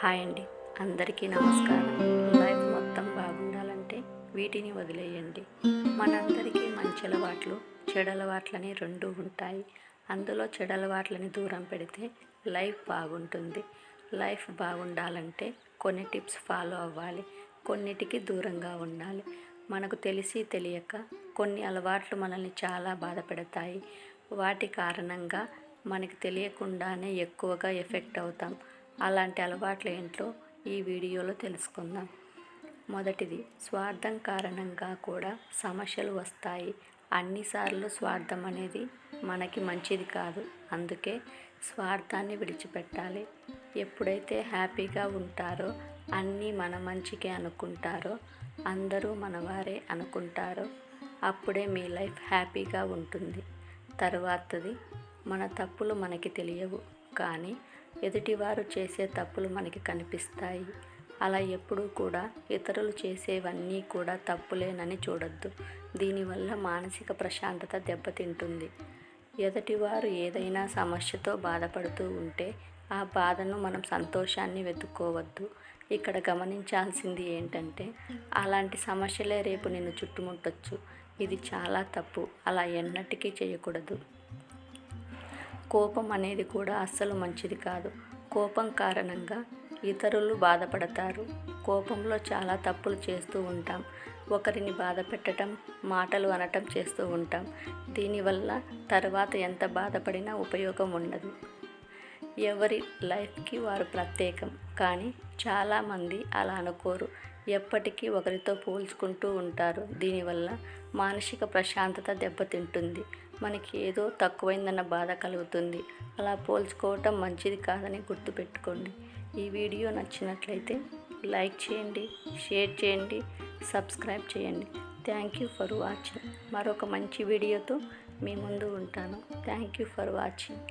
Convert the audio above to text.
Hi అండి, అందరికీ నమస్కారం. లైఫ్ మొత్తం బాగుండాలంటే వీటిని వదిలేయండి. మనందరికీ మంచి అలవాట్లు, చెడు అలవాట్లని రెండు ఉంటాయి. అందులో చెడు అలవాట్లని దూరం పెడితే లైఫ్ బాగుంటుంది. లైఫ్ బాగుండాలంటే కొన్ని టిప్స్ ఫాలో అవ్వాలి, కొన్నిటికి దూరంగా ఉండాలి. మనకు తెలిసి తెలియక కొన్ని అలవాట్లు మనల్ని చాలా బాధ పెడతాయి. వాటి కారణంగా మనకి తెలియకుండానే ఎక్కువగా ఎఫెక్ట్ అవుతాం. అలాంటి అలవాట్లు ఏంటో ఈ వీడియోలో తెలుసుకుందాం. మొదటిది, స్వార్థం కారణంగా కూడా సమస్యలు వస్తాయి. అన్నిసార్లు స్వార్థం అనేది మనకి మంచిది కాదు. అందుకే స్వార్థాన్ని విడిచిపెట్టాలి. ఎప్పుడైతే హ్యాపీగా ఉంటారో, అన్నీ మన మంచికే అనుకుంటారో, అందరూ మనవారే అనుకుంటారో, అప్పుడే మీ లైఫ్ హ్యాపీగా ఉంటుంది. తరువాతది, మన తప్పులు మనకి తెలియవు, కానీ ఎదుటివారు చేసే తప్పులు మనకి కనిపిస్తాయి. అలా ఎప్పుడూ కూడా ఇతరులు చేసేవన్నీ కూడా తప్పులేనని చూడొద్దు. దీనివల్ల మానసిక ప్రశాంతత దెబ్బతింటుంది. ఎదుటివారు ఏదైనా సమస్యతో బాధపడుతూ ఉంటే ఆ బాధను మనం సంతోషాన్ని వెతుక్కోవద్దు. ఇక్కడ గమనించాల్సింది ఏంటంటే, అలాంటి సమస్యలే రేపు నిన్ను చుట్టుముట్టొచ్చు. ఇది చాలా తప్పు. అలా ఎన్నటికీ చేయకూడదు. కోపం అనేది కూడా అస్సలు మంచిది కాదు. కోపం కారణంగా ఇతరులు బాధపడతారు. కోపంలో చాలా తప్పులు చేస్తూ ఉంటాం. ఒకరిని బాధ పెట్టడం, మాటలు అనటం చేస్తూ ఉంటాం. దీనివల్ల తర్వాత ఎంత బాధపడినా ఉపయోగం ఉండదు. ఎవరి లైఫ్కి వారు ప్రత్యేకం, కానీ చాలామంది అలా అనుకోరు. ఎప్పటికీ ఒకరితో పోల్చుకుంటూ ఉంటారు. దీనివల్ల మానసిక ప్రశాంతత దెబ్బతింటుంది. మనకి ఏదో తక్కువైందన్న బాధ కలుగుతుంది. అలా పోల్చుకోవటం మంచిది కాదని గుర్తుపెట్టుకోండి. ఈ వీడియో నచ్చినట్లయితే లైక్ చేయండి, షేర్ చేయండి, సబ్స్క్రైబ్ చేయండి. Thank you for watching. మరొక మంచి వీడియోతో మీ ముందు ఉంటాను. Thank you for watching.